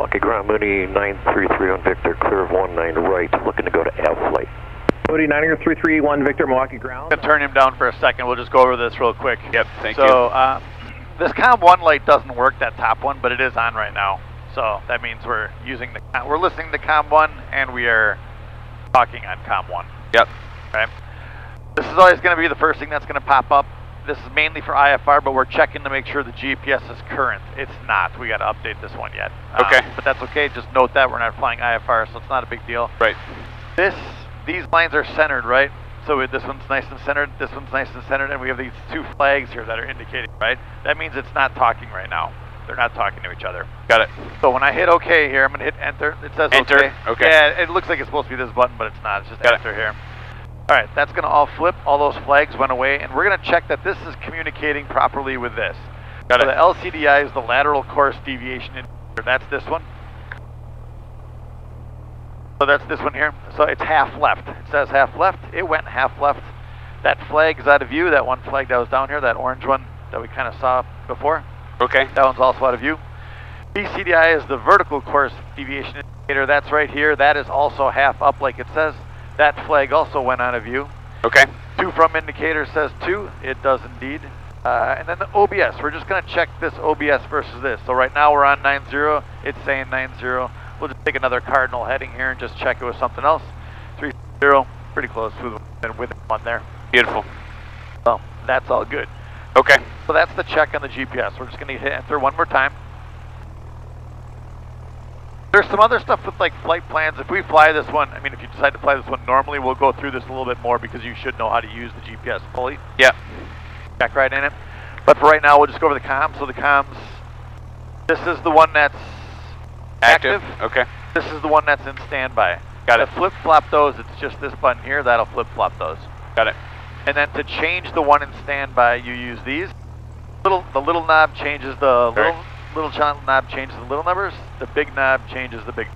Milwaukee ground, Mooney 933 on Victor, clear of 19 right, looking to go to F flight. Mooney 933 Victor, Milwaukee ground. I'm going to turn him down for a second. We'll just go over this real quick. Yep, thank you. So this COM 1 light doesn't work, that top one, but it is on right now. So that means we're listening to COM 1 and we are talking on COM 1. Yep. Okay. This is always going to be the first thing that's going to pop up. This is mainly for IFR, but we're checking to make sure the GPS is current. It's not. We got to update this one yet. Okay. But that's okay. Just note that we're not flying IFR, so it's not a big deal. Right. These lines are centered, right? So this one's nice and centered, this one's nice and centered, and we have these two flags here that are indicating, right? That means it's not talking right now. They're not talking to each other. Got it. So when I hit OK here, I'm going to hit enter. It says enter. OK. Okay. Yeah, it looks like it's supposed to be this button, but it's not. It's just Got enter here. All right, that's going to all flip. All those flags went away, and we're going to check that this is communicating properly with this. Got so it. the LCDI is the lateral course deviation indicator. That's this one. So that's this one here. So it's half left. It says half left. It went half left. That flag is out of view. That one flag that was down here, that orange one that we kind of saw before. Okay. That one's also out of view. BCDI is the vertical course deviation indicator. That's right here. That is also half up like it says. That flag also went out of view. Okay. 2 from indicator says 2. It does indeed. And then the OBS. We're just going to check this OBS versus this. So right now we're on 90. It's saying 90. We'll just take another cardinal heading here and just check it with something else. 30. Pretty close with one there. Beautiful. So that's all good. Okay. So that's the check on the GPS. We're just going to hit enter one more time. There's some other stuff with like flight plans. If we fly this one, I mean, if you decide to fly this one normally, we'll go through this a little bit more because you should know how to use the GPS fully. Yeah. Check right in it. But for right now, we'll just go over the comms. So the comms, this is the one that's active. Okay. This is the one that's in standby. Got it. To flip-flop those, it's just this button here. That'll flip-flop those. Got it. And then to change the one in standby, you use these. The little knob changes the little knob changes the little numbers. The big knob changes the big.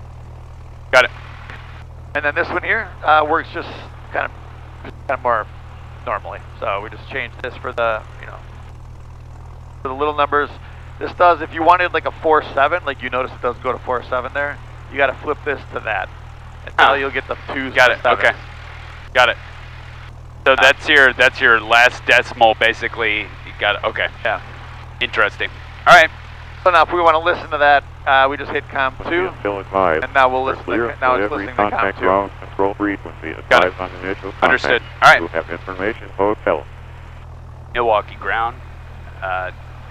Got it. And then this one here works just kind of more normally. So we just change this for the for the little numbers. This does, if you wanted like a 4-7, like you notice it does go to 4-7 there. You got to flip this to that. And now you'll get the 2s. Got it. Okay. Got it. So that's your last decimal basically. You got it. Okay. Yeah. Interesting. All right. So now if we want to listen to that, we just hit COM 2. And now we'll listen to now it's listening to COM 2. Ground control frequency. Got it. On initial Understood. All right. You have information hotel. Milwaukee ground,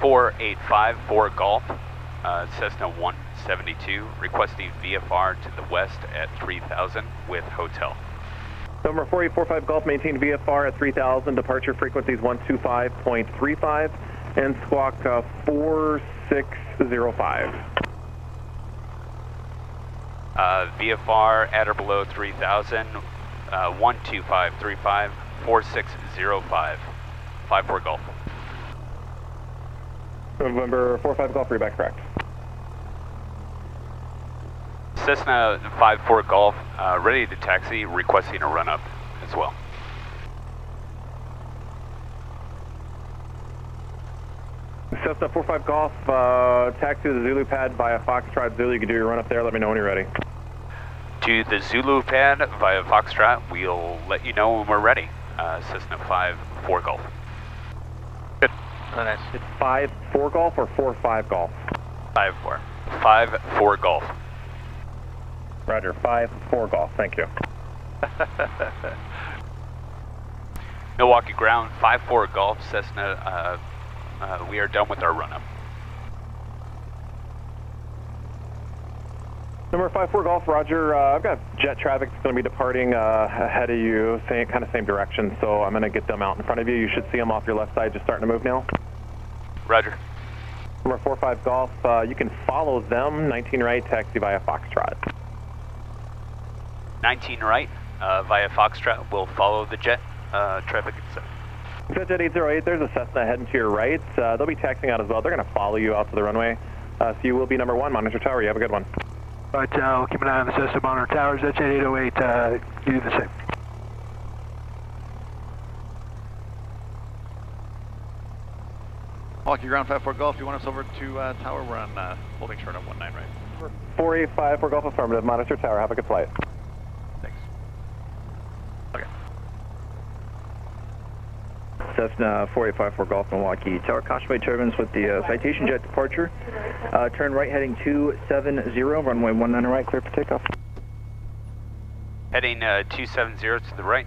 485 for golf, Cessna 172, requesting VFR to the west at 3000 with hotel. Number 4845 Golf, maintain VFR at 3000, departure frequencies 125.35, and squawk 4605. VFR at or below 3000, 12535, 4605, 54 golf. November 45 Golf, read back correct. Cessna 54 Golf, ready to taxi, requesting a run-up as well. Cessna 45 Golf, taxi to the Zulu pad via Foxtrot Zulu. You can do your run-up there. Let me know when you're ready. To the Zulu pad via Foxtrot, we'll let you know when we're ready. Cessna 54 Golf. Good. Oh, nice. It's 5-4 Golf or 4-5 Golf? 5-4. 54 Golf. Roger, 5-4 Golf, thank you. Milwaukee ground, 54 Golf, Cessna, we are done with our run-up. Number 54 Golf, Roger, I've got jet traffic that's going to be departing ahead of you, same direction, so I'm going to get them out in front of you. You should see them off your left side, just starting to move now. Roger. Number 45 Golf, you can follow them, 19 right, taxi via Foxtrot. 19 right, via Foxtrot, will follow the jet traffic. Jet 808, there's a Cessna heading to your right. They'll be taxiing out as well. They're going to follow you out to the runway. So you will be number 1, monitor tower. You have a good one. Right, we'll keep an eye on the Cessna monitor towers. Jet 808, you do the same. Milwaukee ground 54 Golf, you want us over to tower? We're on holding short on 19 right. 485 for Golf affirmative, monitor tower, have a good flight. Thanks. Okay. Cessna 485 for Golf Milwaukee Tower, caution turbines with the citation jet departure. Turn right heading 270, runway 19 right, clear for takeoff. Heading 270 to the right,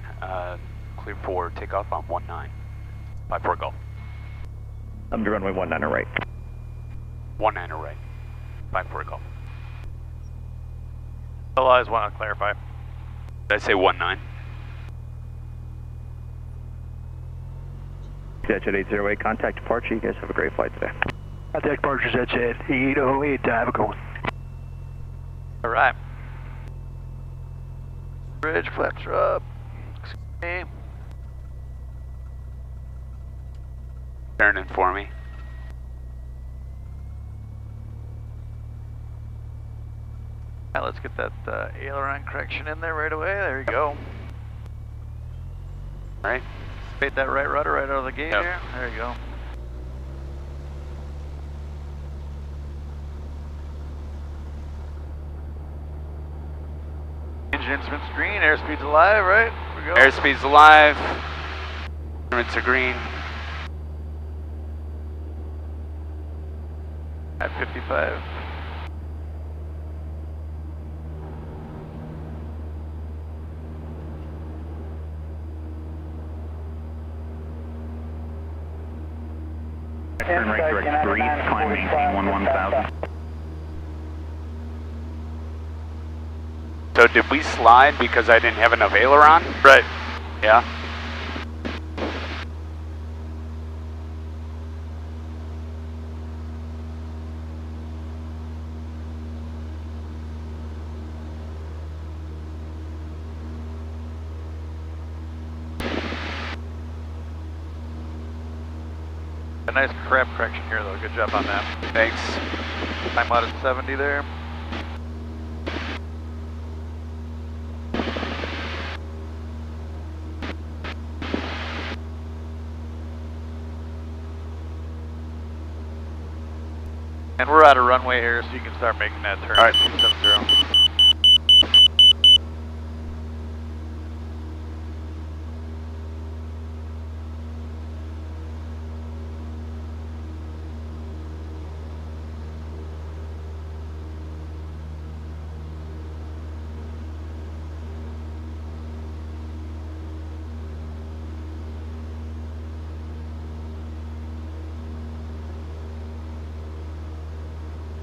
clear for takeoff on 19. 54 Golf. I'm to runway 19 right. 19 right. 54 Golf. All eyes want to clarify. Did I say 19? Jet 808, contact departure. You guys have a great flight today. Contact departure, Jet 808, have a good one. All right. Bridge flaps are up. Excuse me. Turning for me. All right, let's get that aileron correction in there right away. There you go. All right. Fade that right rudder right out of the gate here. There you go. Engine instruments green, airspeed's alive, right? Here we go. Airspeed's alive. Instruments are green. At 55. Turn right direct 3, climb maintain 11,000. So did we slide because I didn't have enough aileron? Right. Yeah. A nice crab correction here though, good job on that. Thanks. Time out at 70 there. And we're out of runway here, so you can start making that turn. All right. 270.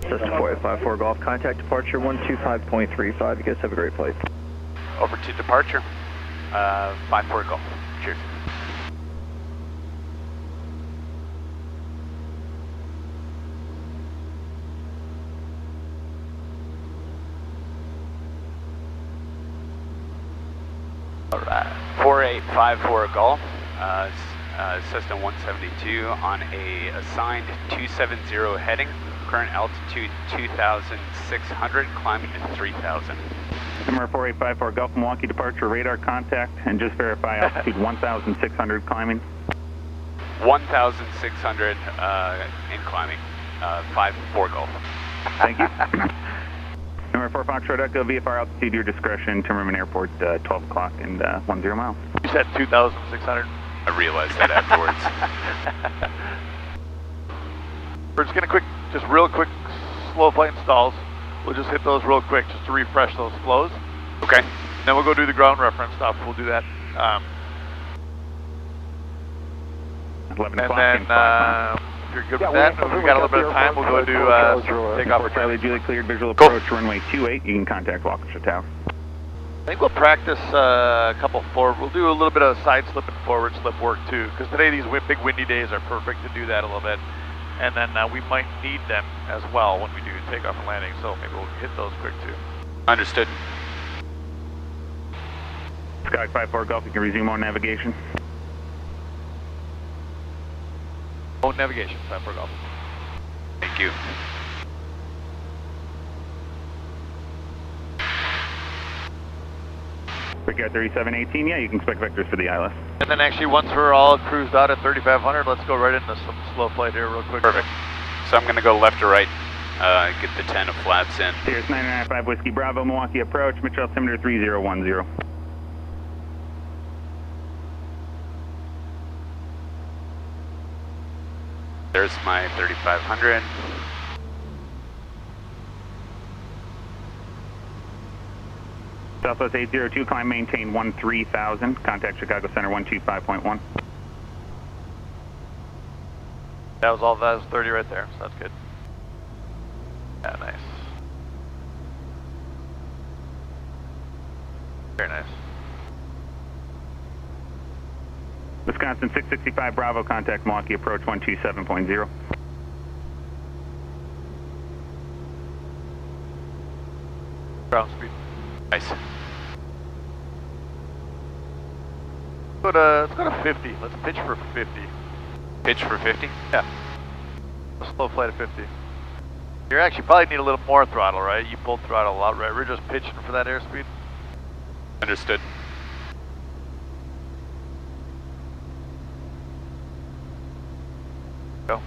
Cessna 485 Golf, contact departure 125.35. You guys have a great flight. Over to departure. 54 Golf. Cheers. All right. 4854 Golf. Cessna 172 on a assigned 270 heading. Current altitude 2,600, climbing to 3,000. Number 4854 Golf Milwaukee departure radar contact and just verify altitude 1,600 climbing. 1,600 in climbing. 54 Golf. Thank you. Number 4 Foxtrot Echo VFR altitude your discretion. Timmerman Airport 12 o'clock and 10 miles. You said 2,600. I realized that afterwards. We're just gonna just real quick, slow flight installs. We'll just hit those real quick just to refresh those flows. Okay. Then we'll go do the ground reference stuff. We'll do that. 11 And o'clock then, and 5 miles. if you're good with that, if we've got a little bit of time, we'll go do takeoff. Charlie Julie cleared visual Cool. approach runway 28. You can contact Waukesha Tower. I think we'll practice a couple forward. We'll do a little bit of side slip and forward slip work too, because today these big windy days are perfect to do that a little bit. And then we might need them as well when we do takeoff and landing, so maybe we'll hit those quick too. Understood. Sky 54 Golf, you can resume on navigation. Oh, navigation, time for golf. Thank you. Brickyard 3718, yeah, you can expect vectors for the ILS. And then actually once we're all cruised out at 3,500, let's go right into some slow flight here real quick. Perfect. So I'm going to go left or right? get the 10 of flaps in. Here's 995 Whiskey Bravo, Milwaukee approach, Mitchell altimeter 3010. There's my 3500. Southwest 802, climb maintain 13,000. Contact Chicago Center 125.1. That was 30 right there, so that's good. Yeah, nice. Very nice. Wisconsin 665 Bravo, contact Milwaukee approach 127.0. Ground speed. Nice. Let's go to 50. Let's pitch for 50. Pitch for 50? Yeah. A slow flight of 50. You actually probably need a little more throttle, right? You pulled throttle a lot, right? We're just pitching for that airspeed. Understood. Go.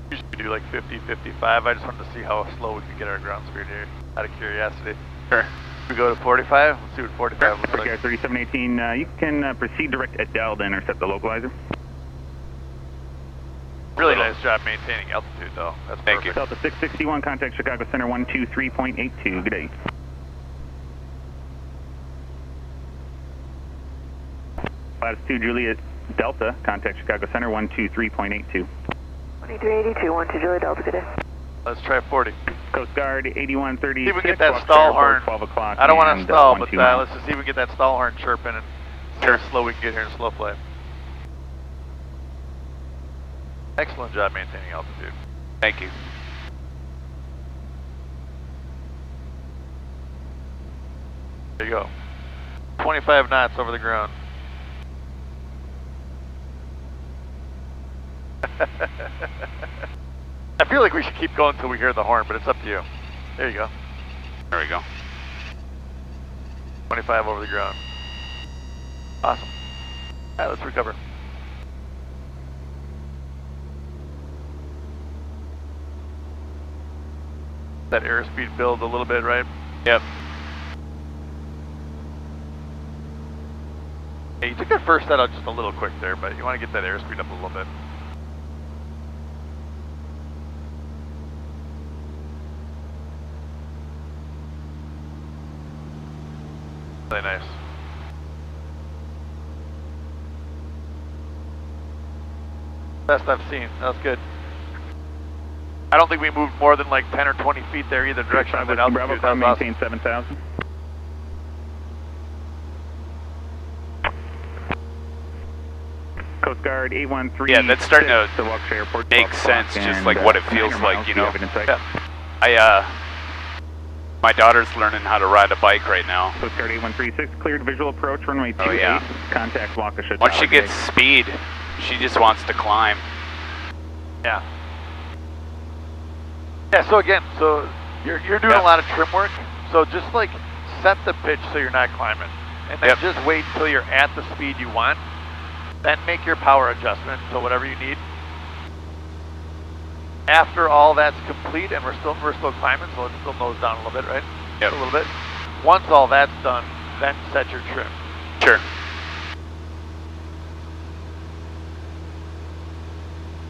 Usually we do like 50, 55. I just wanted to see how slow we could get our ground speed here, out of curiosity. Sure. We go to 45. Let's see what 45 looks Okay, like. 3718, you can proceed direct at Dell to intercept the localizer. Really nice job maintaining altitude, though. That's Thank you. perfect. Delta 661, contact Chicago Center 123.82. Good day. Latitude Juliet Delta, contact Chicago Center 123.82. 2382, 12 Juliet Delta, good day. Let's try 40. Coast Guard 8136. See if we can get that Walk stall Airport, horn. 12 o'clock. I don't want to and, stall, 12 but miles. let's just see if we can get that stall horn chirping and see how slow we can get here in slow flight. Excellent job maintaining altitude. Thank you. There you go. 25 knots over the ground. I feel like we should keep going until we hear the horn, but it's up to you. There you go. There we go. 25 over the ground. Awesome. All right, let's recover. That airspeed build a little bit, right? Yep. Hey, you took that first set out just a little quick there, but you want to get that airspeed up a little bit. Really nice. Best I've seen. That was good. I don't think we moved more than like 10 or 20 feet there either direction of that altitude. Bravo, That was awesome. maintain 7,000. Coast Guard 813. Yeah, that's starting to Waukesha Airport, make 12 sense, o'clock just and, like what it feels 9 like, miles, you do know? have it in sight? Yeah. My daughter's learning how to ride a bike right now. Coast Guard 8136, cleared visual approach, runway 28. Oh, yeah. Contact Waukesha. Once she Tower, gets speed, she just wants to climb. Yeah. Yeah, so again, so you're doing a lot of trim work, so just like set the pitch so you're not climbing. And then just wait until you're at the speed you want. Then make your power adjustment to whatever you need. After all that's complete, and we're still climbing, so let's still nose down a little bit, right? Yep. A little bit. Once all that's done, then set your trim. Sure.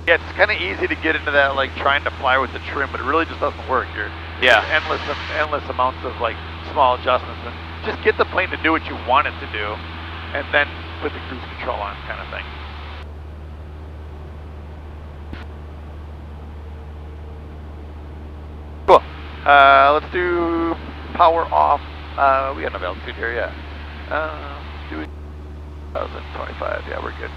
Yeah, it's kind of easy to get into that, like trying to fly with the trim, but it really just doesn't work. There's endless amounts of like small adjustments, and just get the plane to do what you want it to do, and then put the cruise control on, kind of thing. Cool. Let's do power off. We got enough altitude here, yeah. Let's do it. 1,025. Yeah, we're good.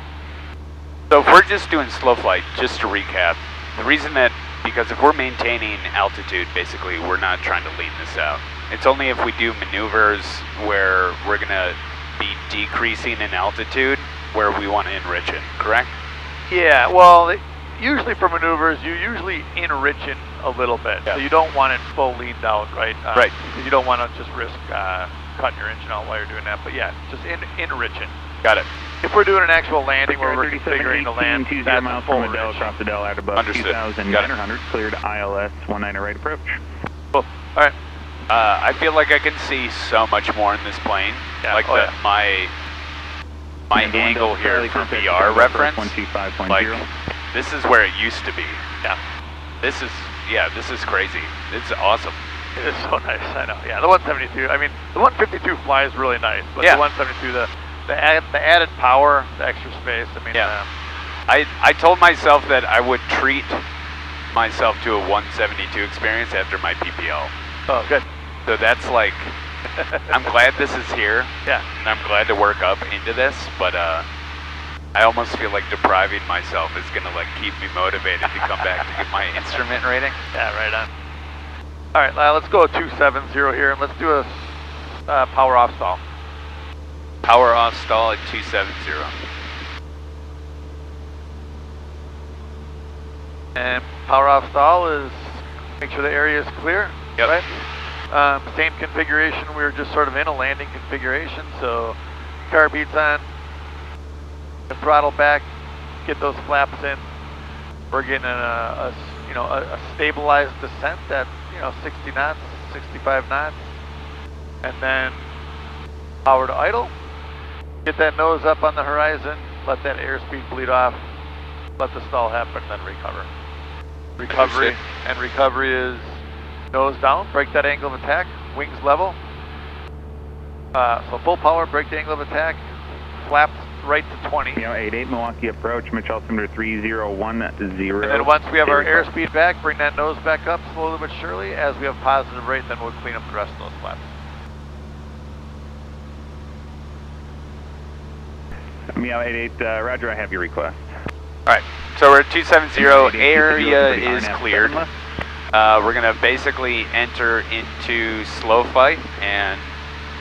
So if we're just doing slow flight, just to recap, the reason that, because if we're maintaining altitude, basically, we're not trying to lean this out. It's only if we do maneuvers where we're going to be decreasing in altitude where we want to enrich it, correct? Yeah, well, usually for maneuvers, you usually enrich it a little bit. Yeah. So you don't want it full leaned out, right? Right. Because you don't want to just risk cutting your engine out while you're doing that. But yeah, just enrich it. Got it. If we're doing an actual landing where we're configuring the land, 20 that's miles full from Adele, range. across Adele at above Understood. 2,900, cleared ILS 19 right approach. Cool. All right. I feel like I can see so much more in this plane. Yeah, Like yeah. my angle here for VR reference, 125.0. like this is where it used to be. Yeah. This is crazy. It's awesome. It is so nice. I know. Yeah. The 172. I mean, the 152 flies really nice, but Yeah. the 172, the added power, the extra space. I mean. Yeah. I told myself that I would treat myself to a 172 experience after my PPL. Oh, good. So that's like, I'm glad this is here. Yeah. And I'm glad to work up into this, but I almost feel like depriving myself is gonna like keep me motivated to come back to get my instrument rating. Yeah, right on. All right, let's go 270 here, and let's do a power off stall. Power off stall at 270. And power off stall is make sure the area is clear. Yep. Right? Same configuration. We were just sort of in a landing configuration, so car beats on, the throttle back, get those flaps in. We're getting a stabilized descent at 60 knots, 65 knots, and then power to idle. Get that nose up on the horizon. Let that airspeed bleed off. Let the stall happen, then recover. Recovery is nose down, break that angle of attack, wings level. So full power, break the angle of attack, flaps right to 20. 88 Milwaukee approach, Mitch altimeter 3010. And then once we have our airspeed back, bring that nose back up slowly but surely. As we have positive rate, then we'll clean up the rest of those flaps. Meow 88, Roger, I have your request. Alright, so we're at 270, area is cleared. We're going to basically enter into slow flight and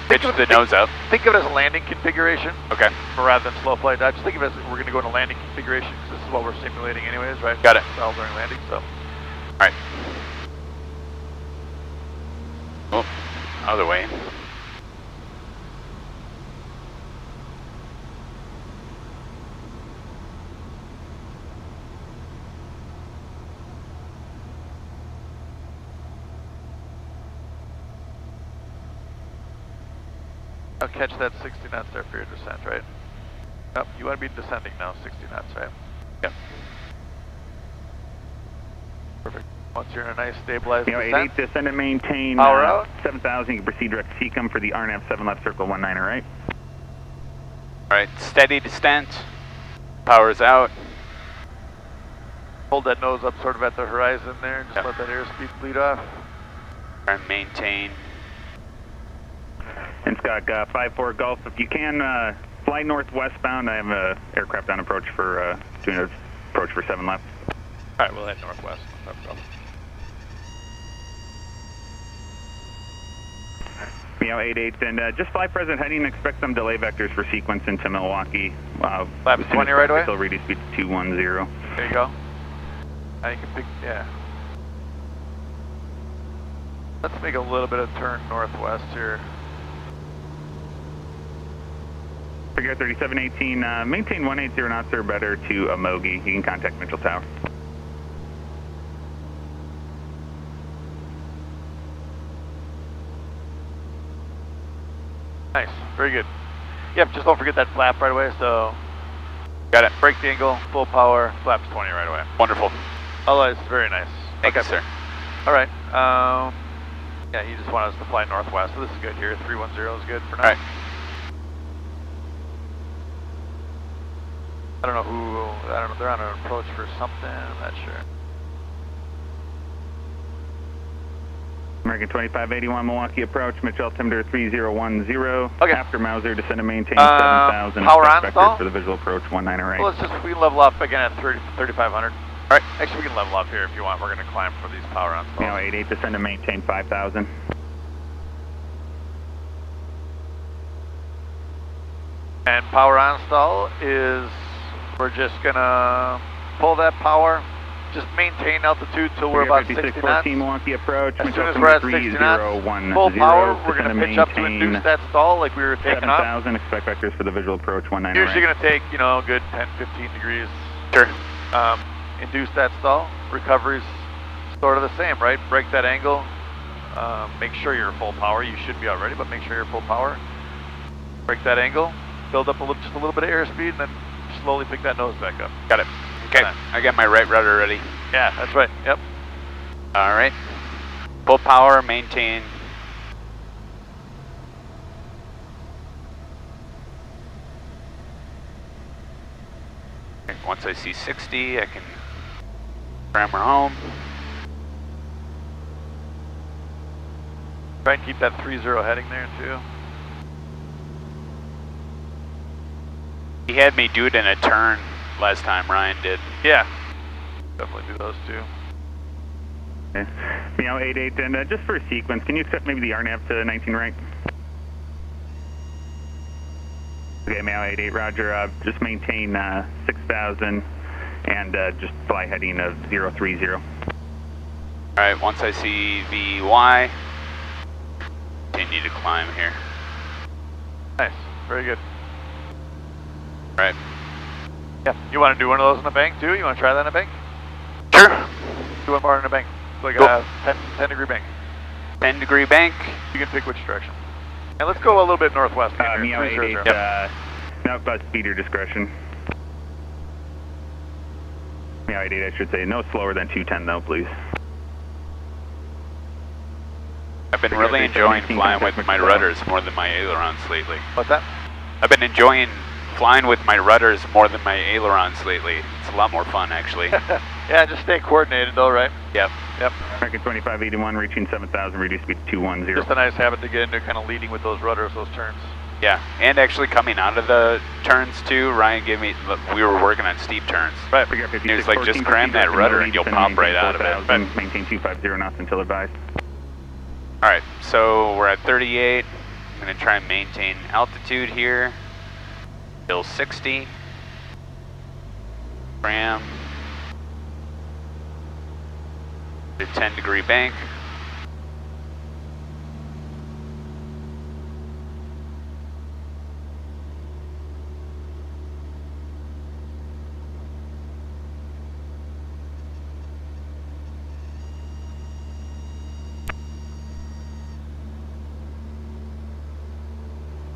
pitch the nose up. Think of it as a landing configuration. Okay. Rather than slow flight. Just think of it as we're going to go into landing configuration because this is what we're simulating anyways, right? Got it. All during landing, so. Alright. Oh, other way. I'll catch that 60 knots there for your descent, right? Nope, you want to be descending now, 60 knots, right? Yep. Perfect. Once you're in a nice stabilized descent. 88, descend and maintain. Power out. 7,000, you can proceed direct to TCOM for the RNAV 7 left circle 19 right. Alright, steady descent. Power's out. Hold that nose up sort of at the horizon there. Just let that airspeed bleed off. And maintain. And Scott, 5-4 Gulf, if you can, fly northwestbound. I have an aircraft on approach for, doing an approach for 7 left. Alright, we'll head northwest. No problem. Meow 88, and just fly present heading, expect some delay vectors for sequence into Milwaukee. Flaps 20 right away? Still reduce speed to 210. There you go. Now you can pick, yeah. Let's make a little bit of turn northwest here. Figure 3718, maintain 180 knots or better to Amogi. You can contact Mitchell Tower. Nice, very good. Yep, just don't forget that flap right away, so. Got it, break the angle, full power, flaps 20 right away. Wonderful. Otherwise, very nice. Thank you, sir. Alright, yeah, you just want us to fly northwest, so this is good here. 310 is good for now. Alright. I don't know, they're on an approach for something, I'm not sure. American 2581 Milwaukee approach, Mitch altimeter 3010. Okay. After Mauser, descend and maintain 7,000. Power on vectors stall? for the visual approach 19 right. Well, we can level off again at 3,500. Alright, actually we can level off here if you want. We're going to climb for these power on stalls. Meow 88, descend and maintain 5,000. And power on stall is, we're just going to pull that power, just maintain altitude till we're about 60 knots. 14 Milwaukee approach. As soon as we're at 60 knots, full power, we're going to pitch up to induce that stall like we were taking off. 7,000, expect vectors for the visual approach, 19 Usually right. going to take, you know, a good 10, 15 degrees. Sure. Induce that stall. Recovery's sort of the same, right? Break that angle. Make sure you're full power. You should be already, but make sure you're full power. Break that angle. Build up just a little bit of airspeed, and then slowly pick that nose back up. Got it. Okay, I got my right rudder ready. Yeah, that's right. Yep. All right. Full power, maintain. Once I see 60, I can ram her home. Try and keep that 3-0 heading there too. He had me do it in a turn last time, Ryan did. Yeah. Definitely do those two. Okay. Meow 88, and just for a sequence, can you accept maybe the RNAV to 19 right? Okay, Meow 88, roger. Just maintain 6,000 and just fly heading of 030. All right, once I see VY, continue to climb here. Nice. Very good. All right. Yeah. You want to do one of those in the bank too? You want to try that in the bank? Sure. Do one more in the bank. It's like Cool. a 10 degree bank. 10-degree bank. You can pick which direction. And let's go a little bit northwest. Meow 88, no, speed your discretion. Meow 88, I should say, no slower than 210 though, please. I've been really enjoying flying with my rudders more than my ailerons lately. What's that? I've been enjoying flying with my rudders more than my ailerons lately. It's a lot more fun, actually. Yeah, just stay coordinated though, right? Yep. Yep. American 2581, reaching 7,000, reduced speed to 210. Just a nice habit to get into, kind of leading with those rudders, those turns. Yeah, and actually coming out of the turns too, Ryan gave me, we were working on steep turns. Right. He was like, just cram that rudder and you'll pop right out of it. Right. Maintain 250 knots until advised. All right, so we're at 38. I'm gonna try and maintain altitude here. Till 60. Cram. To 10-degree bank.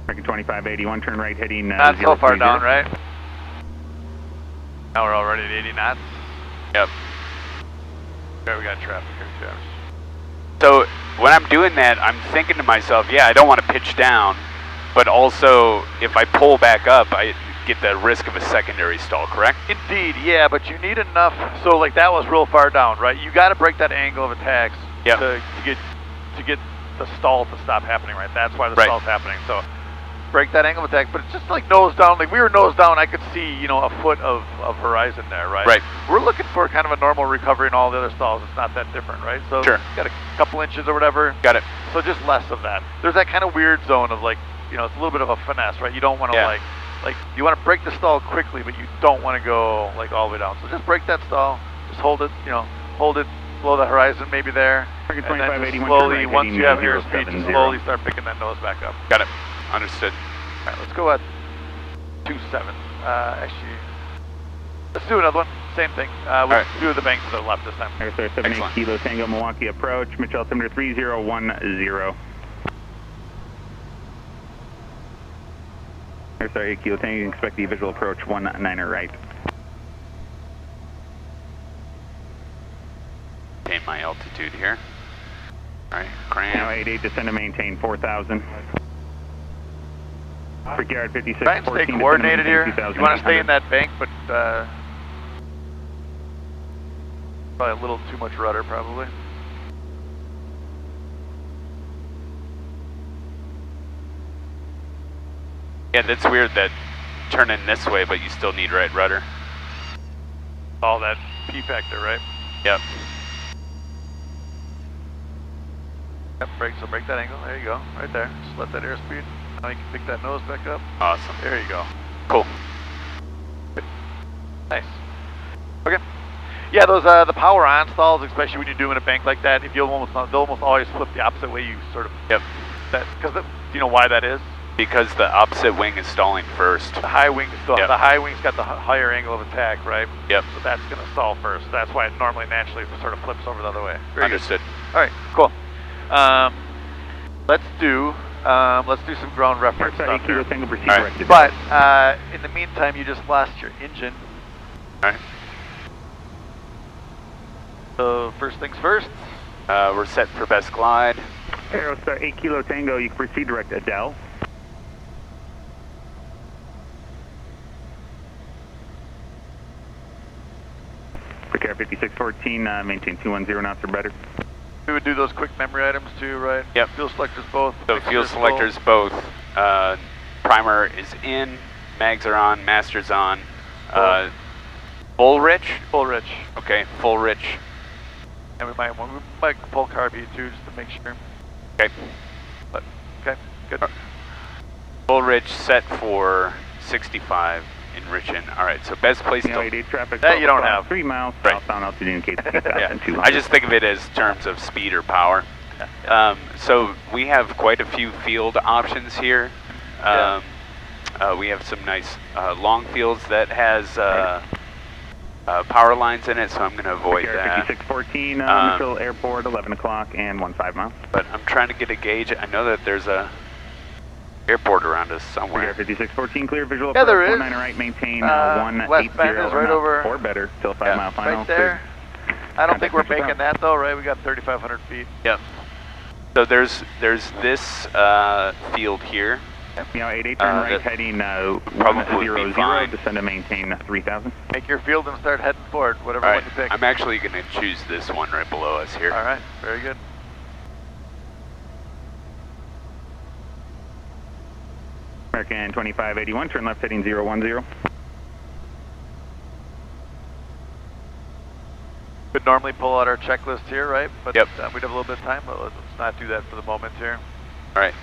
American 2581, turn right heading Not so far 030. down, right? Now we're already at 80 knots. Yep. Okay, we got traffic here too. So when I'm doing that, I'm thinking to myself, yeah, I don't want to pitch down, but also if I pull back up, I get the risk of a secondary stall, correct? Indeed, yeah, but you need enough. So like that was real far down, right? You got to break that angle of attacks to get the stall to stop happening, right? That's why the stall's happening. So break that angle of attack, but it's just like nose down. Like we were nose down, I could see, you know, a foot of horizon there, right? Right. We're looking for kind of a normal recovery in all the other stalls. It's not that different, right? So got a couple inches or whatever. Got it. So just less of that. There's that kind of weird zone of like, you know, it's a little bit of a finesse, right? You don't want to like you want to break the stall quickly, but you don't want to go like all the way down. So just break that stall, just hold it, you know, hold it below the horizon, maybe there, and then just slowly, once you have airspeed, just slowly start picking that nose back up. Got it. Understood. All right, let's go at 27. Actually, let's do another one. Same thing. We'll do the bank to the left this time. Air Star 78 Kilo Tango Milwaukee approach, Mitchell altimeter 3010. Air Star 8 Kilo Tango, expect the visual approach 19er right. Maintain my altitude here. All right, cram. Now 88, descend to maintain 4,000. Brickyard 56. Try and stay coordinated here. You want to stay in that bank, but probably a little too much rudder, probably. Yeah, that's weird that turning this way, but you still need right rudder. All that P factor, right? Yep. Yep, so break that angle. There you go, right there. Just let that airspeed. Now you can pick that nose back up. Awesome. There you go. Cool. Good. Nice. Okay. Yeah, those the power on stalls, especially when you're doing a bank like that, if they'll almost always flip the opposite way. You sort of that because do you know why that is? Because the opposite wing is stalling first. The high wing the high wing's got the higher angle of attack, right? Yep. So that's going to stall first. That's why it normally naturally sort of flips over the other way. Very Understood. Good. All right, cool. Let's do some ground reference stuff here. Right. But in the meantime, you just lost your engine. All right. So first things first. We're set for best glide. Aerostar 8 Kilo Tango, you can proceed direct Adele. Prepare 5614, maintain 210 knots or better. We would do those quick memory items too, right? Yep. Fuel selectors both. So fuel selectors both. Primer is in, mags are on, master's on. Full rich? Full rich. Okay, full rich. And we might pull carb heat too, just to make sure. Okay. But okay, good. Full rich set for 65 in Richmond. All right, so best place to... traffic. That you don't have. 3 miles southbound altitude indicates 2,200. I just think of it as terms of speed or power. So we have quite a few field options here. We have some nice long fields that has power lines in it, so I'm going to avoid that. 5614, Mitchell Airport, 11 o'clock and 15 miles. But I'm trying to get a gauge. I know that there's a airport around us somewhere. 5614, clear visual. Yeah, there is. 19 right, maintain 180 right over or better till 5 mile final. Right there. I don't think we're making that though, right? We got 3,500 feet. Yep. So there's this field here. Meow 88, turn right, heading probably 100, descend to maintain 3,000. Make your field and start heading forward, whatever All one right. you pick. I'm actually going to choose this one right below us here. All right, very good. American 2581, turn left heading 010. We'd normally pull out our checklist here, right? But yep. We'd have a little bit of time, but let's not do that for the moment here. All right.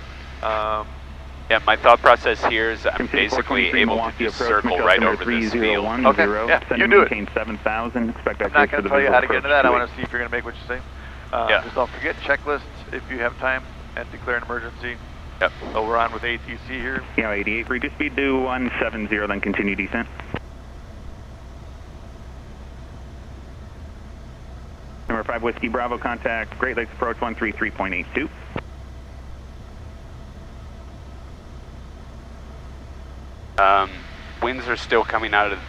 Yeah, my thought process here is I'm basically able to just circle right over this field. Okay, yeah, you do it. 7,000. Expect I'm not going to tell you how to get into that. I want to see if you're going to make what you say. Yeah. Just don't forget checklists if you have time and declare an emergency. Yep. So we're on with ATC here. Yeah, 88, reduce speed to 170, then continue descent. Number 5 Whiskey Bravo, contact Great Lakes approach 133.82. Winds are still coming out of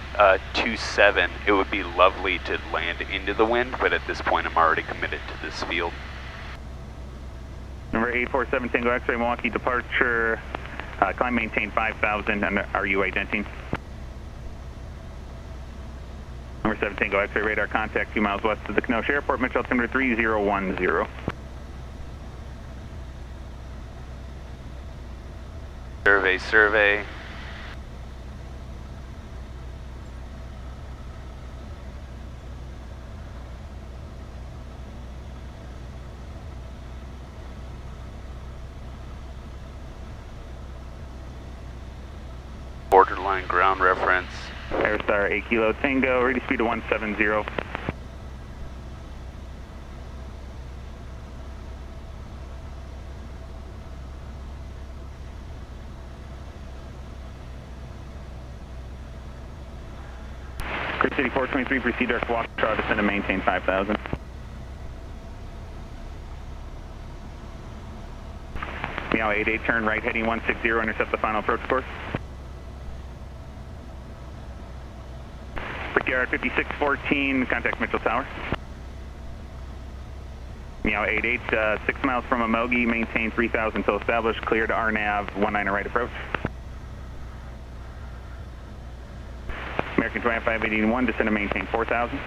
27. It would be lovely to land into the wind, but at this point I'm already committed to this field. Number 847 Tango X-ray Milwaukee departure, climb maintain 5,000 and RU identing. Number 7 Tango X-ray radar contact 2 miles west of the Kenosha Airport, Mitchell altimeter 3010. Survey. Borderline ground reference. Aerostar 8 Kilo Tango, ready speed to 170. Great City 423, proceed direct walk, try to descend and maintain 5,000. Meow 88, turn right heading 160, intercept the final approach course. Brickyard 5614, contact Mitchell Tower. Meow 88, 6 miles from Amogi, maintain 3,000 until established, clear to RNAV 19 right approach. American 2581, descend and maintain 4,000.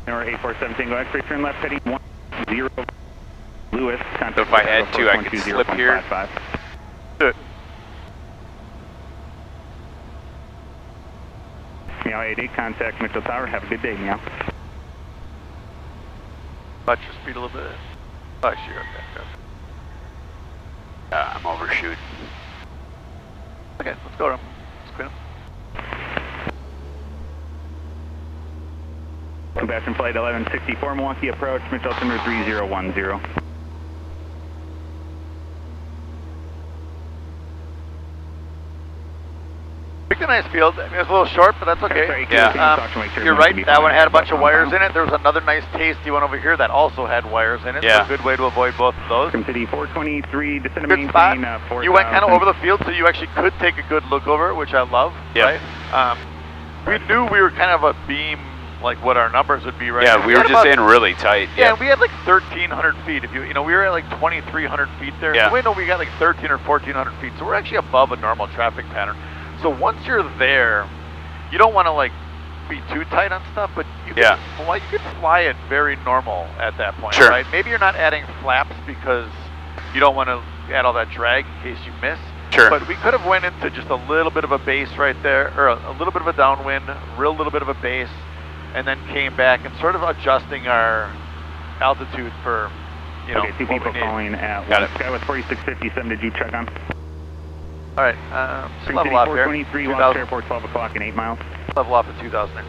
Number 847 Tango X-ray, turn left heading 10. Lewis, contact. So if I had to, I could slip here. Do it. Meow 88, contact Mitchell Tower. Have a good day, Meow. Watch your speed a little bit. Oh, sure, okay. I'm overshooting. Okay, let's go to him. Let's clean him. Sebastian Flight 1164, Milwaukee approach, Mitch altimeter 3010. Picked a nice field. I mean, it was a little short, but that's okay. Sorry, Yeah. You're right, that one had a bunch of wires in it. There was another nice tasty one over here that also had wires in it. Yeah. So a good way to avoid both of those. From City 423, descend to Good spot. maintain 4,000. You went kind of over the field, so you actually could take a good look over it, which I love. Yep. Right? We knew we were kind of a beam, like what our numbers would be right Yeah, now. we were just in really tight. Yeah, we had like 1,300 feet. If you know, we were at like 2,300 feet there. Yeah. So we know we got like 1,300 or 1,400 feet. So we're actually above a normal traffic pattern. So once you're there, you don't want to like be too tight on stuff, but you can fly it very normal at that point, Sure. right? Maybe you're not adding flaps because you don't want to add all that drag in case you miss. Sure. But we could have went into just a little bit of a base right there, or a little bit of a downwind, real little bit of a base, and then came back and sort of adjusting our altitude for, you know, Okay, two what we people need. calling at Got it. Sky with 4657, did you check on? All right, Spring level City off here. 423, Los 2000, Airport 12 o'clock and 8 miles. level off at 2,000 there.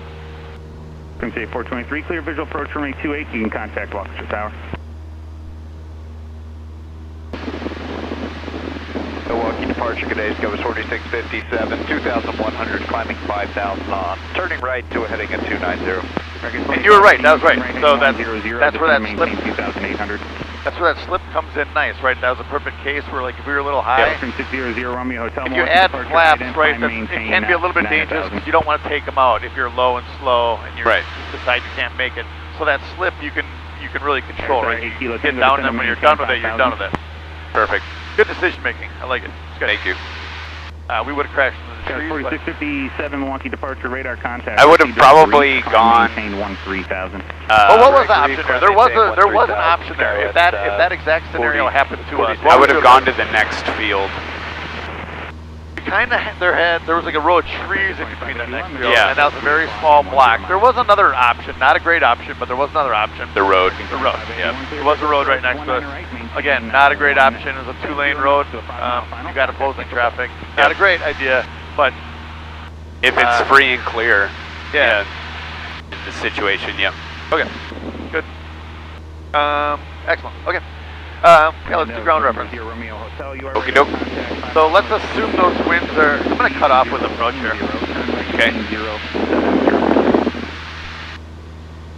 Spring City 423, clear visual approach runway 28, you can contact Waukesha Tower. Milwaukee departure, good day, Sky was 4657, 2,100, climbing 5,000 on, turning right to a heading at 290. And you were right, that was right. So that's where that slip, 2,800. that's where that slip comes in nice, right? That was a perfect case where like if we were a little high, Spring 600 Romeo Hotel. if you add flaps, right, it can be a little bit dangerous because you don't want to take them out if you're low and slow and you decide you can't make it. So that slip you can really control, right? You get down them when you're done with it, you're done with it. Perfect. Good decision making. I like it. It's good. Thank you. We would have crashed into the trees. 4657 Milwaukee departure radar contact. I would have probably gone. Maintain 13,000. Well, what was the option there? There was an option there. If that exact scenario happened to us, I would have gone to the next field. Kind of there was like a row of trees in between that next field, Yeah. and that was a very small block. There was another option, not a great option, but there was another option. The road. The road, yeah. There was a road right next to us. Again, not a great option. It was a 2-lane road. You got opposing traffic. Not a great idea, but If it's free and clear. Yeah. In the situation, yep. Okay, good. Excellent. Okay. Yeah, let's do ground reference. Okie doke. So let's assume those winds are. I'm gonna cut off with approach here. Okay.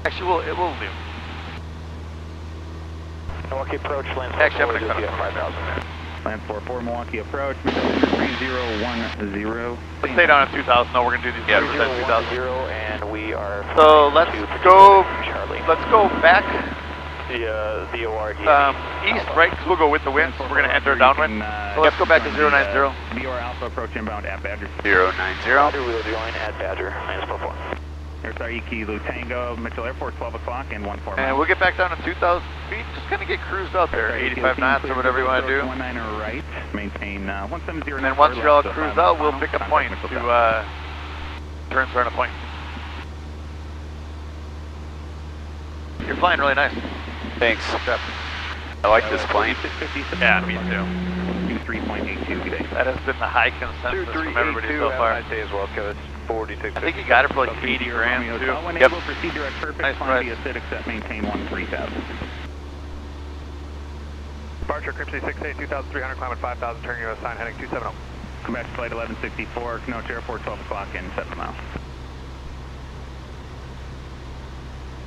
Actually, it will do. Milwaukee approach, land Actually, I'm gonna cut off. Land 44 Milwaukee approach, 3010. Let's stay down at 2,000. No, we're gonna do these numbers at 2,000. and we are. So let's go. Charlie. Let's go back The ORD. east, right? Because we'll go with the winds. We're gonna enter downwind. So let's go back to 090. BR Alpha approach inbound at Badger. 090. Roger, we will join at Badger, -44. Here's our EQ Lutango, Mitchell Airport, 12 o'clock and 14 And miles. we'll get back down to 2,000 feet. Just kind of get cruised out there, 85 knots or whatever you want to do. 19 right, maintain 170. And then once you're all cruised out, we'll pick a point to turn a point. You're flying really nice. Thanks. Good job. I like this plane. Yeah, me too. 23.82 today. That has been the high consensus from everybody so far. Nice day as well, Coach. 46. I think you got it for like 80 grand too. Yep. Proceed direct purpose, Nice climb price. via sit, except maintain 13,000. Departure, Crimson 68, 2,300, climbing 5,000, turning US sign, heading 270. Come back to flight 1164, Kenosha Airport, 12 o'clock and 7 miles.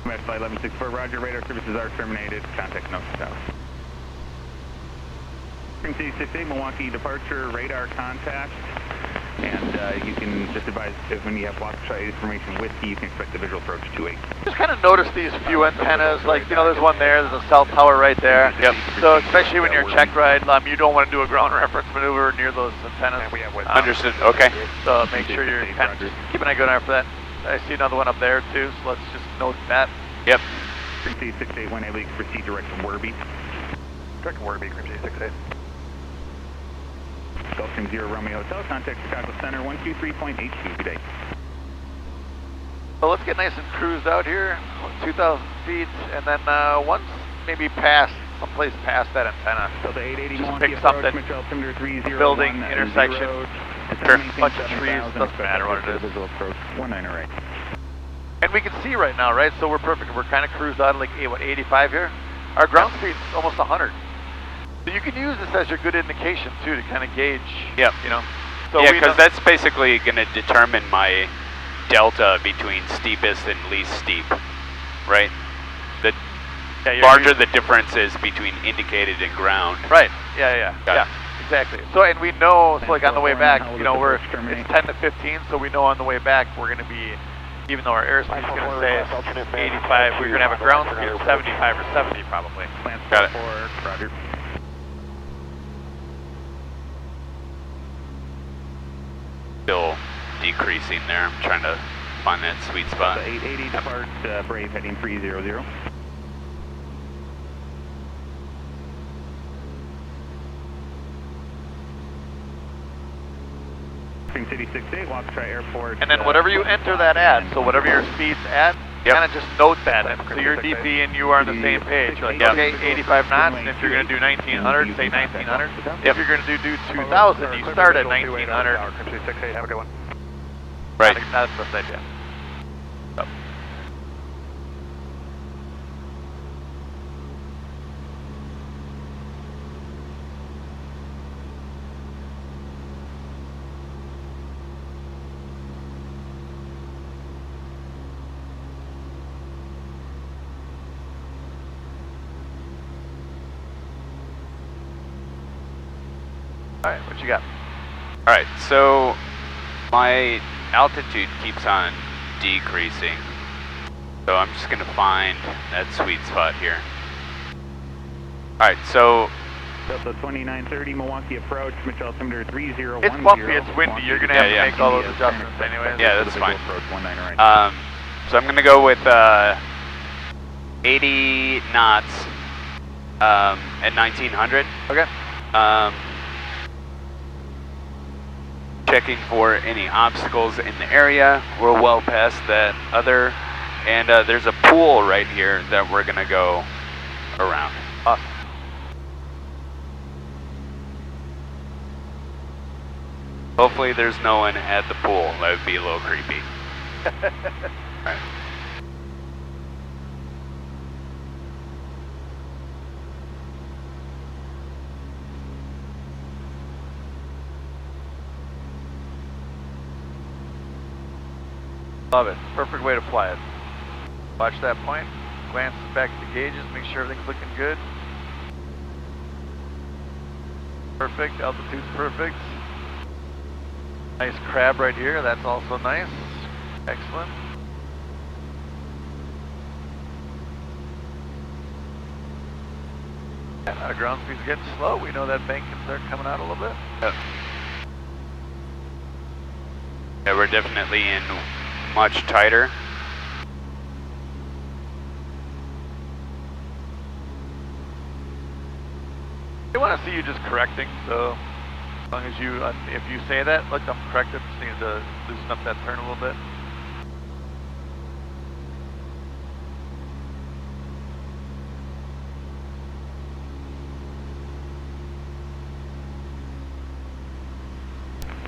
Come back to flight 1164, roger, radar services are terminated, contact Kenosha Tower. Spring City 68, Milwaukee departure, radar contact, and you can just advise if when you have Waukesha information with you, you can expect the visual approach 28. Just kind of notice these few antennas, like, you know, there's one there, there's a cell tower right there. Yep. So especially when you're check ride, you don't want to do a ground reference maneuver near those antennas. Understood. Okay. So make sure you're kind of just keep an eye going out for that. I see another one up there too, so let's just note that. Yep. Spring City 68, 18 leagues, proceed direct to Werribee. Direct to Werribee, Crimson 68. Gulfstream 0 Romeo Hotel, contact Chicago Center, 123.82 today. So let's get nice and cruised out here, 2,000 feet, and then once maybe past someplace past that antenna. Delta 880 Just Milwaukee pick approach, something. Mitchell altimeter 301. Building, intersection, bunch of trees, doesn't matter what it is. Visual approach 19 right. And we can see right now, right? So we're perfect. We're kind of cruised out at like, 85 here? Our ground speed's almost 100. So you can use this as your good indication too to kind of gauge, Yep. you know. So Yeah, we because know- that's basically going to determine my delta between steepest and least steep, right? The yeah, you're- larger the difference is between indicated and ground. Right. Yeah. Got it. Exactly. So and we know, so like on the way back, you know, Helicopter it's terminate. 10 to 15, so we know on the way back we're going to be, even though our airspeed is going to say it's 85, we're going to have a ground speed of 75 or 70 probably. Got it. Roger. Still decreasing there. I'm trying to find that sweet spot. Delta 880 depart, Brave heading 300. Spring City 68, Waukesha Airport. And then whatever you enter that at, so whatever your speed's at, Yep. kind of just note that. And so your DP and you are on the same page. You're like, okay, 85 knots, and if you're going to do 1900, say 1900. If you're going to do 2000, you start at 1900. Have a good one. Right. Not the best idea. So. All right, what you got? All right, so my altitude keeps on decreasing. So I'm just going to find that sweet spot here. All right, so Delta 2930 Milwaukee approach, Mitchell altimeter 3010. It's bumpy, it's windy. You're going to have to make all those adjustments anyways. yeah, that's fine. Approach 19 right. So I'm going to go with 80 knots at 1900. Okay. Checking for any obstacles in the area. We're well past that other, and there's a pool right here that we're gonna go around. Awesome. Hopefully there's no one at the pool. That would be a little creepy. Alright. Love it. Perfect way to fly it. Watch that point. Glance back at the gauges. Make sure everything's looking good. Perfect. Altitude's perfect. Nice crab right here. That's also nice. Excellent. Yeah, our ground speed's getting slow. We know that bank can start coming out a little bit. Yeah, we're definitely in much tighter. They want to see you just correcting, so as long as you, if you say that, look, I'm corrected, just need to loosen up that turn a little bit.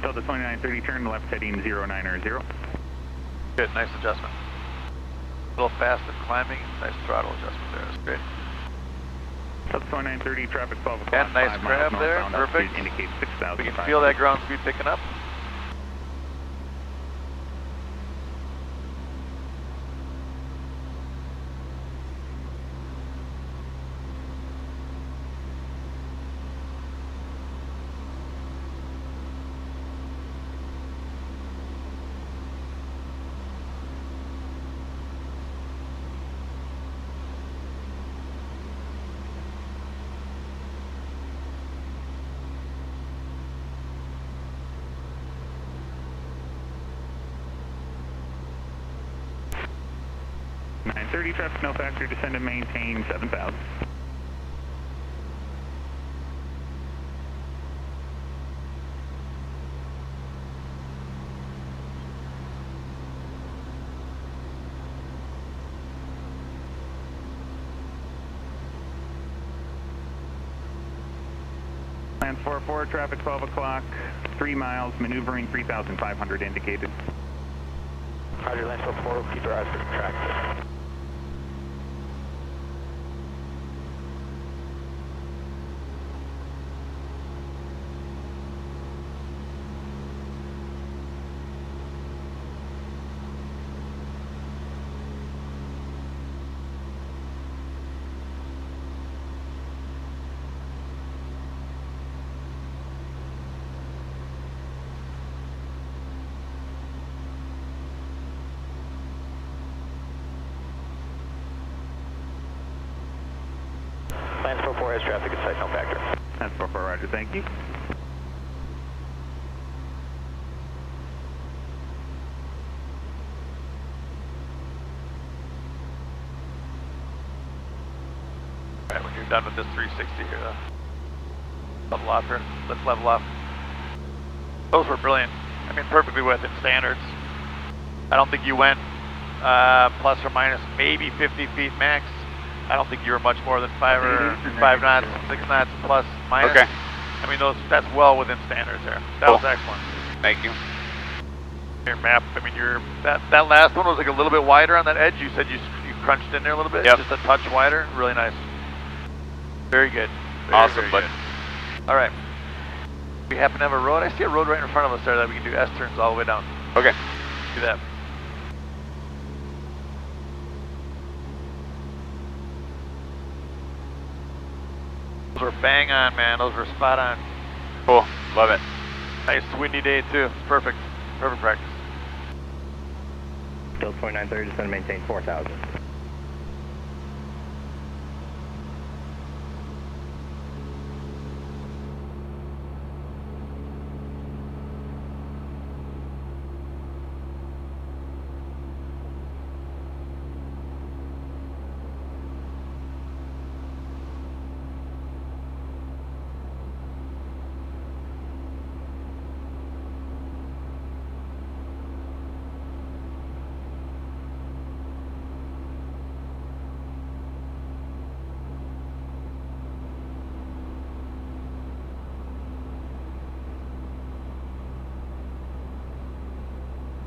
Delta 2930 turn left heading 090. Good, nice adjustment. A little fast at climbing, nice throttle adjustment there, that's great. Delta 2930 traffic 12 o'clock. And nice 5 crab miles there, northbound, perfect. altitude indicates 6,000. We can feel that ground speed picking up. Traffic no factor, descend and maintain 7,000. Plan 44, traffic 12 o'clock, 3 miles, maneuvering 3,500 indicated. Roger, Lance 44, keep your eyes for the track. Lance 44 has traffic at site, no factor. Lance 44, roger, thank you. Alright, when you're done with this 360 here, level off here. Let's level off. Those were brilliant. I mean, perfectly within standards. I don't think you went plus or minus maybe 50 feet max. I don't think you were much more than 5 knots, 6 knots plus minus. Okay. I mean, that's well within standards there. That was excellent. Thank you. Your map, I mean, that last one was like a little bit wider on that edge. You said you crunched in there a little bit. Yep. Just a touch wider. Really nice. Very good. Awesome, bud. All right. We happen to have a road. I see a road right in front of us there that we can do S-turns all the way down. Okay. Do that. Those were bang on, man. Those were spot on. Cool. Love it. Nice windy day too. It's perfect. Perfect practice. Still 2930, just going to maintain 4,000.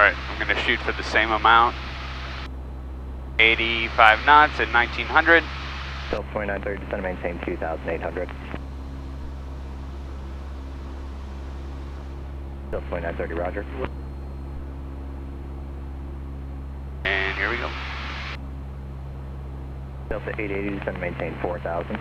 Alright, I'm going to shoot for the same amount. 85 knots at 1900. Still 2930, just going to maintain 2,800. Still 2930, roger. And here we go. Delta 880, just going to maintain 4,000.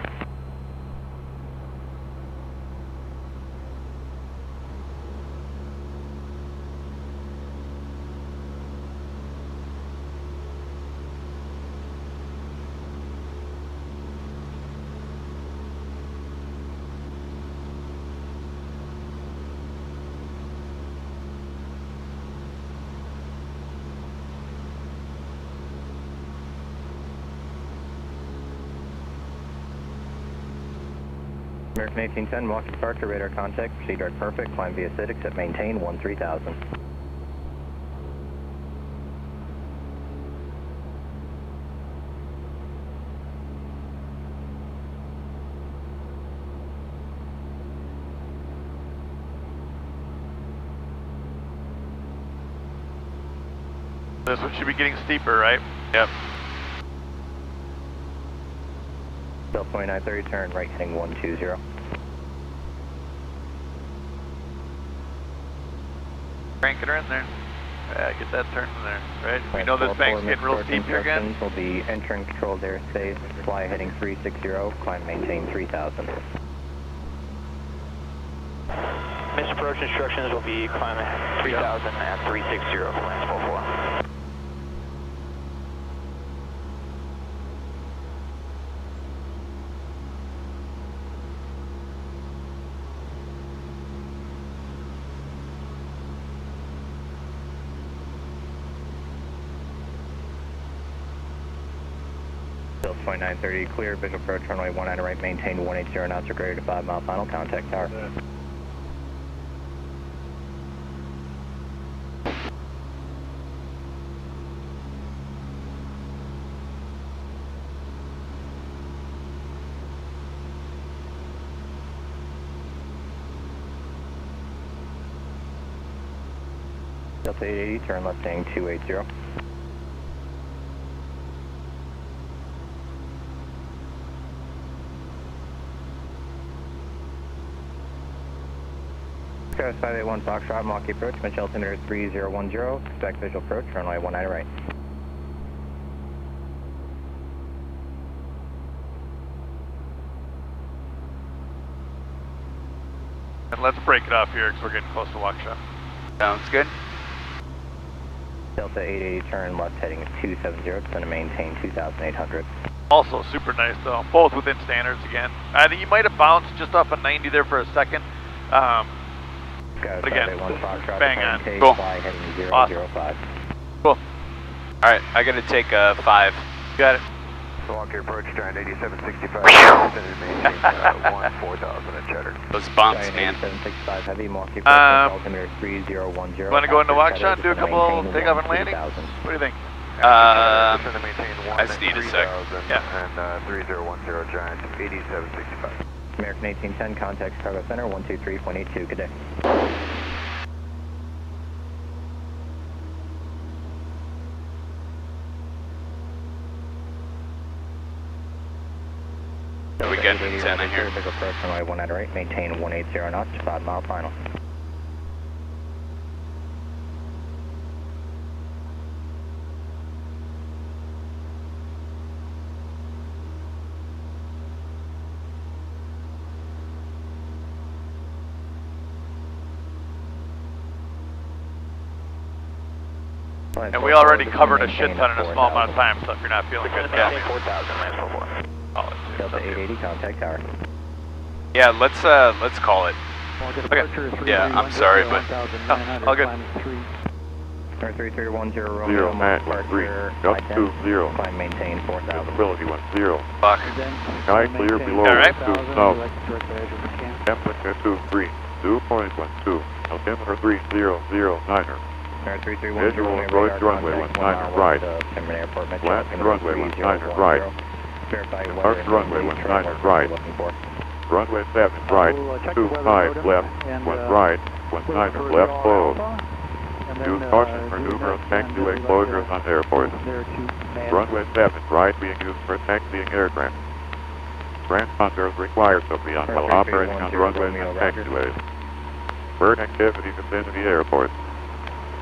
American 1810, Milwaukee departure, radar contact, proceed direct perfect, climb via SID, except maintain 13,000. This one should be getting steeper, right? Yep. Still 2930, turn right heading 120. Cranking her in there. Get that turn in there, right? We know this bank's getting real steep here again. Will be entering controlled airspace, fly heading 360, climb maintain 3,000. Missed approach instructions will be climbing 3,000 at 360, Lance 44. Still 2930, clear, visual approach, runway 19 right, maintain 180 knots or greater to 5 mile final, contact tower. Delta 880, turn left heading 280. Sky 581 Foxtrot, Milwaukee approach, Mitchell altimeter 3010, expect visual approach, runway 19 right. And let's break it off here because we're getting close to Waukesha. Sounds good. Delta 880, turn left heading 270, it's going to maintain 2,800. Also super nice though, both within standards again. I think you might have bounced just off of 90 there for a second. But again, bang on. Cool. Awesome. Cool. Alright, I gotta take a 5. Got it. Milwaukee approach, giant 8765, maintain 4,000 at Cheddar. Those bumps, man. 8765 heavy, Milwaukee approach, altimeter 3010. Want to go into Waukesha and do a couple takeoff and landings? What do you think? I just need a sec. Yeah. And 3010 giant 8765. American 1810, contact Chicago Center, 123.82, good day. We got antenna here. Big approach runway 19 right, maintain 180 knots, 5 mile final. And we already covered a shit ton in a small amount of time, so if you're not feeling good, yeah. 4,000, land 44. Delta 880, contact tower. Yeah, let's call it. Okay. Yeah, I'm sorry, but all good. Number 3310, Romeo, 0, Matt, 13, up 20. Climb maintain 4,000. Visibility 10. fuck. Sky clear below, All right. 2 south. Temperature 23, 2.12. Altimeter 3009er. Number 3310, Visual approach runway 19 right. Left runway 19 right. Departure runway 19 right. Runway 7 right, 25 left, 1 right, 19 left close. Use caution for numerous taxiway closures on airports. Runway 7 right being used for taxiing aircraft. Transponders required to be on while operating on runways and taxiways. Bird activity vicinity airports.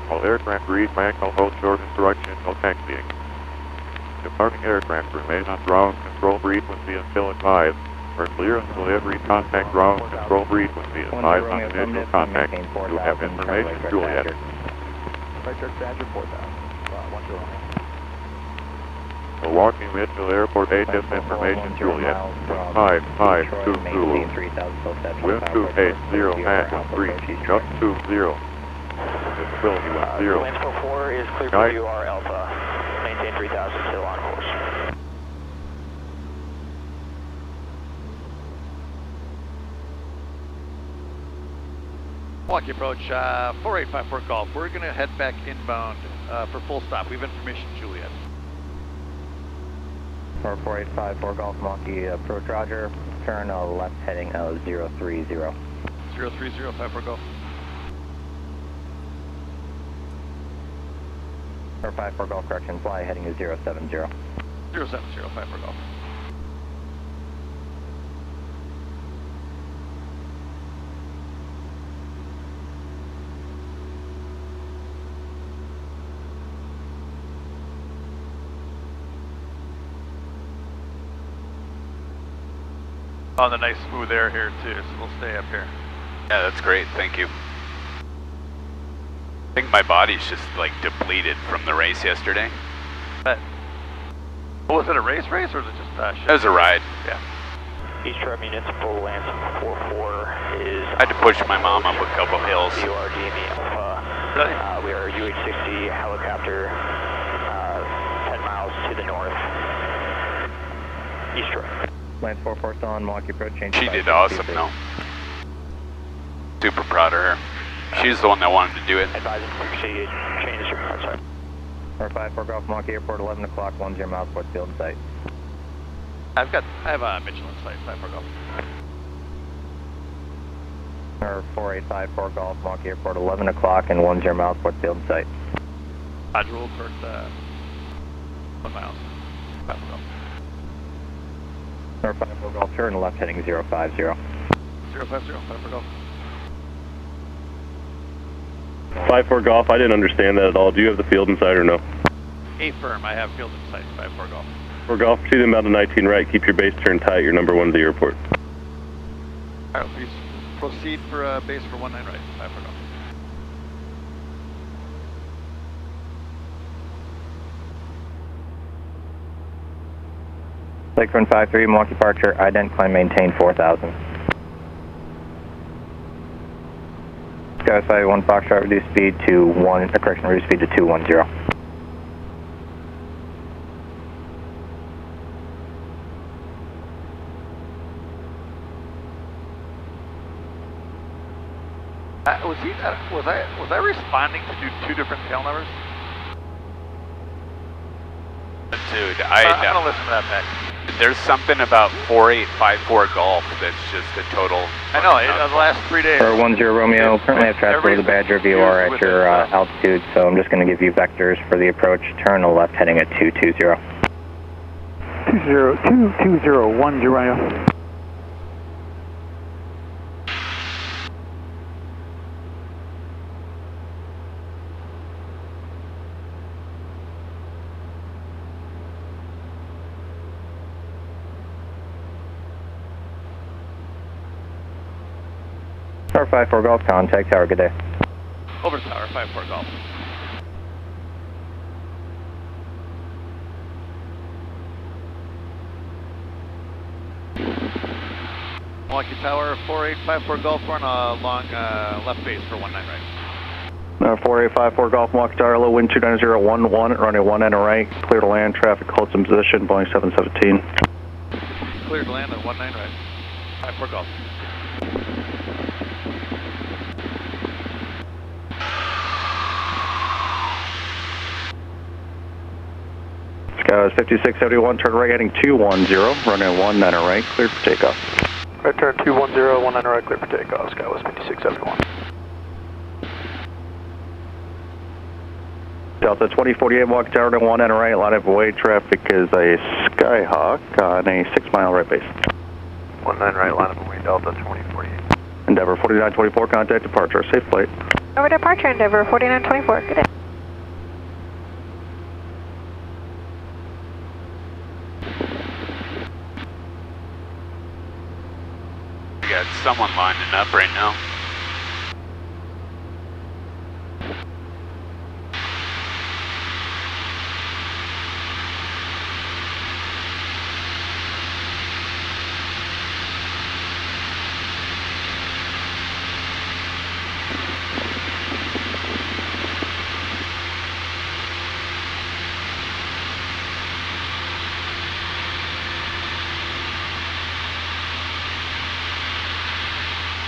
All aircraft read manual hold short instructions while taxiing. Departing aircraft remain on ground control frequency until advised. For clearance delivery, contact ground control frequency advised on initial contact. You have information, Juliet. Milwaukee Mitchell Airport HS information, Juliet. 5522. Wind 280 at 13, just 20. Visibility 10. Land 44 is clear for you, R Alpha. Maintain 3,000, still on course. Milwaukee approach, 4854 Golf. We're going to head back inbound for full stop. We have information, Juliet. 4854 Golf, Milwaukee approach, roger. Turn left heading 030. 030, 54 Golf. 54 Golf, correction, fly heading 070. 070, 54 Golf. On the nice smooth air here too, so we'll stay up here. Yeah, that's great. Thank you. I think my body's just like depleted from the race yesterday. But was it a race or was it just shit? It was a ride. Yeah. East Truck Municipal Land 44 is... I had to push my mom up a couple hills. URGME Alpha. Really? We are UH-60 helicopter 10 miles to the north. East Truck. Land 44 still on Milwaukee approach, change. She did awesome, though. Super proud of her. She's the one that wanted to do it. Advise she changes your car, sorry. 54 Golf, Milwaukee Airport, 11 o'clock, 10 miles west field site. I have Mitchell in sight, 54 Golf. Or 4854 Golf, Milwaukee Airport, 11 o'clock and 10 miles port field in sight. Roger, we'll port 1 mile. 54 Golf, turn left heading 050. 050, 54 Golf. 54 Golf, I didn't understand that at all. Do you have the field in sight or no? Affirm, I have field in sight, 54 Golf. 4 Golf, proceed inbound to 19 right. Keep your base turned tight. You're number 1 at the airport. All right, please proceed for base for 19 right, 54 Golf. Lakefront 53, Milwaukee departure, ident climb maintain 4000. Sky 51 Foxtrot, reduce speed to 210. Was I responding to do 2 different tail numbers? Dude, I'm gonna listen to that back. There's something about 4854 Golf that's just a total. I know, the last 3 days. For 10 Romeo, currently have traffic over the Badger VOR at your altitude, so I'm just going to give you vectors for the approach. Turn left heading at 220. 22010 Romeo. Tower 54 Golf, contact tower, good day. Over tower, 54 Golf. Milwaukee Tower, 4854 Golf, we're on a long left base for 19 right. 4854 Golf, Milwaukee Tower, low wind 29011, running 1 and a right, clear to land, traffic holds in position, Boeing 717. Clear to land at 19 right, 54 Golf. Sky is 5671, turn right heading 210, running 19 right, cleared for takeoff. Right turn 210, 19 right, clear for takeoff. Sky was 5671. Delta 2048, Milwaukee Tower to 19 right, line of way traffic is a Skyhawk on a 6-mile right base. 19 right, line of way, Delta 2048. Endeavor 4924, contact departure, safe flight. Over departure, Endeavor 4924, good day. We got someone lining up right now.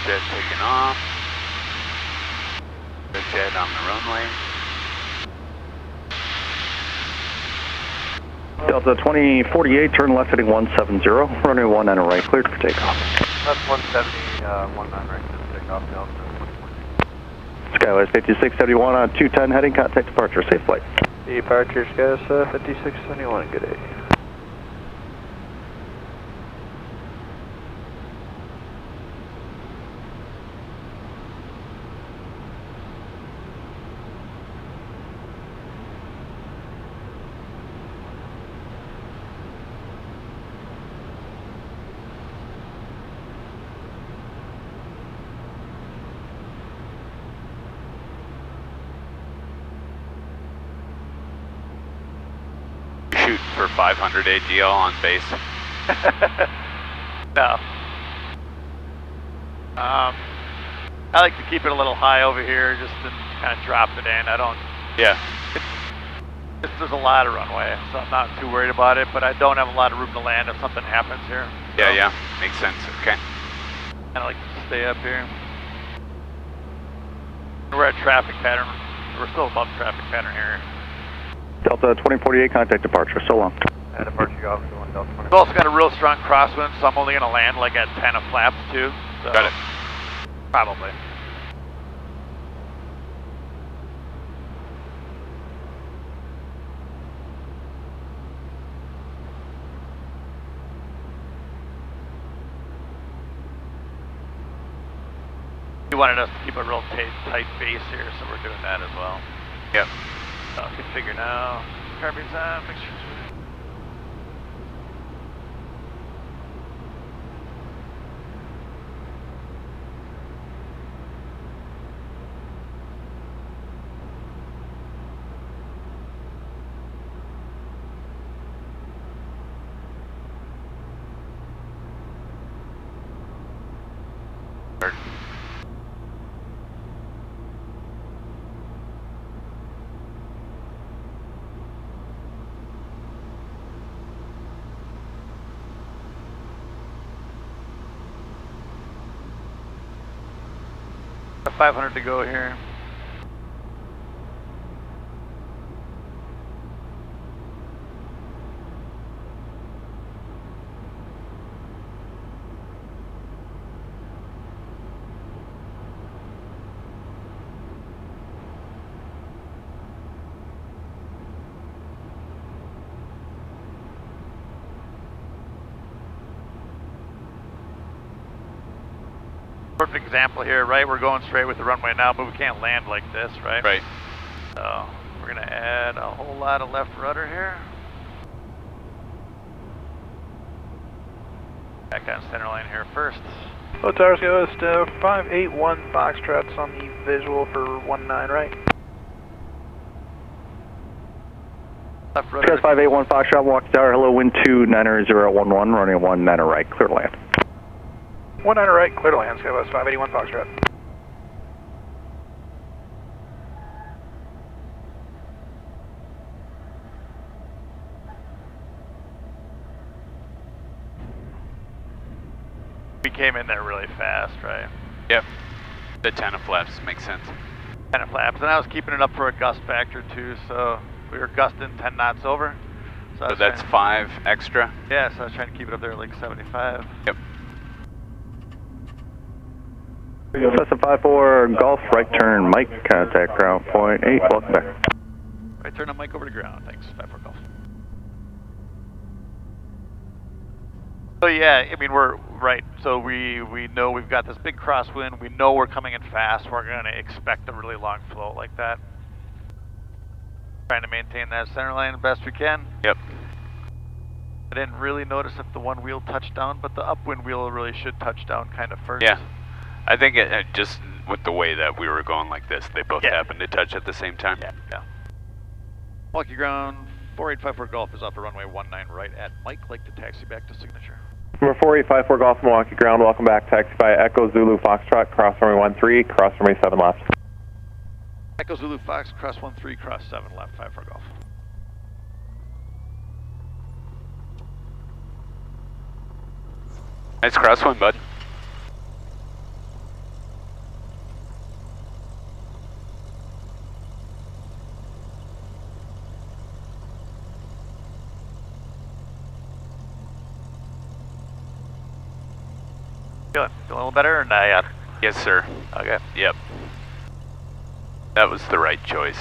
Jet taking off. The jet on the runway. Delta 2048, turn left heading 170, runway 19 right, cleared for takeoff. That's 170, 19 right, clear for takeoff, Delta 2048. Skywise 5671 on 210 heading, contact departure, safe flight. Departure, Skywise 5671, good day. Shooting for 500 AGL on base. No. I like to keep it a little high over here, just to kind of drop it in. I don't. Yeah. There's a lot of runway, so I'm not too worried about it. But I don't have a lot of room to land if something happens here. So Yeah, makes sense. Okay. I like to stay up here. We're at traffic pattern. We're still above traffic pattern here. Delta 2048, contact departure, so long. Departure, you obviously want Delta 20. We've also got a real strong crosswind, so I'm only going to land like at 10 of flaps too. So. Got it. Probably. He wanted us to keep a real tight base here, so we're doing that as well. Yep. Configure now. Carburetor's on, make sure it's got 500 to go here. Perfect example here, right? We're going straight with the runway now, but we can't land like this, right? Right. So we're gonna add a whole lot of left rudder here. Back on center line here first. Low towers go to 581 Foxtrot's on the visual for 19 right. Left rudder. 581 Foxtrot, walk tower, hello, wind 29011, running 19 right, clear to land. 19 right, clear to land, Skywest 581 Foxtrot. We came in there really fast, right? Yep. The 10 of flaps makes sense. 10 of flaps, and I was keeping it up for a gust factor too, so we were gusting 10 knots over. So that's 5 extra? Yeah, so I was trying to keep it up there at like 75. Yep. Cessna 54 Golf, right turn, Mike, contact ground point 8, welcome back. Right turn on Mike over to ground, thanks, 54 Golf. So yeah, I mean, we're right, so we know we've got this big crosswind, we know we're coming in fast, we're going to expect a really long float like that. Trying to maintain that center line the best we can. Yep. I didn't really notice if the one wheel touched down, but the upwind wheel really should touch down kind of first. Yeah. I think it just with the way that we were going like this, they both happened to touch at the same time. Yeah, yeah. Milwaukee ground, 4854 Golf is off the runway 19 right at Mike, like to taxi back to signature. Number 4854 Golf, Milwaukee ground, welcome back, taxi by Echo Zulu Foxtrot, cross runway 13, cross runway 7 left. Echo Zulu Fox, cross 13, cross 7 left, 54 Golf. Nice crosswind, bud. Feeling a little better or not yet? Yes, sir. Okay. Yep. That was the right choice.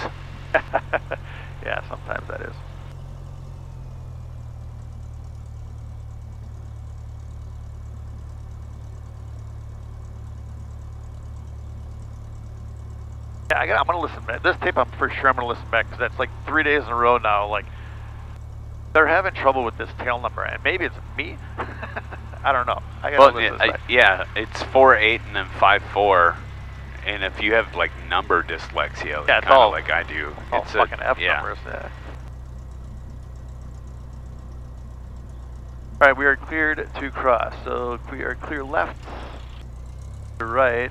Yeah, sometimes that is. Yeah, I'm gonna listen back. This tape, I'm for sure I'm gonna listen back because that's like 3 days in a row now. Like they're having trouble with this tail number, and maybe it's me. I don't know. I gotta listen back. Yeah, it's 4-8 and then 5-4, and if you have like number dyslexia, yeah, it's kind all of like I do, all it's fucking F yeah. numbers. Yeah. All right, we are cleared to cross. So we are clear left, to right,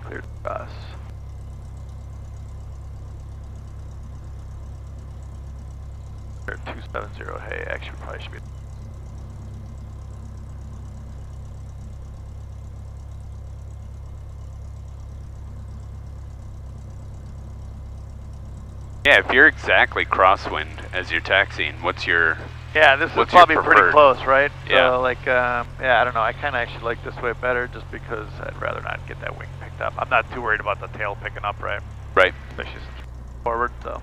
clear to cross. Clear 270. Hey, actually, probably should be. Yeah, if you're exactly crosswind as you're taxiing, what's your Yeah, this is what's probably your pretty preferred? close, right? Yeah. So like, yeah, I don't know. I kind of actually like this way better just because I'd rather not get that wing picked picked up. I'm not too worried about the tail picking up, right? Right. Especially since forward, so.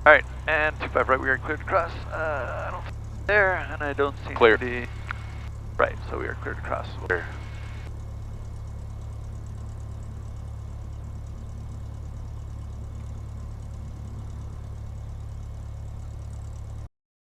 Alright, and 25 right, we are cleared to cross. I don't see there, and I don't see Clear. the right, so we are cleared to cross.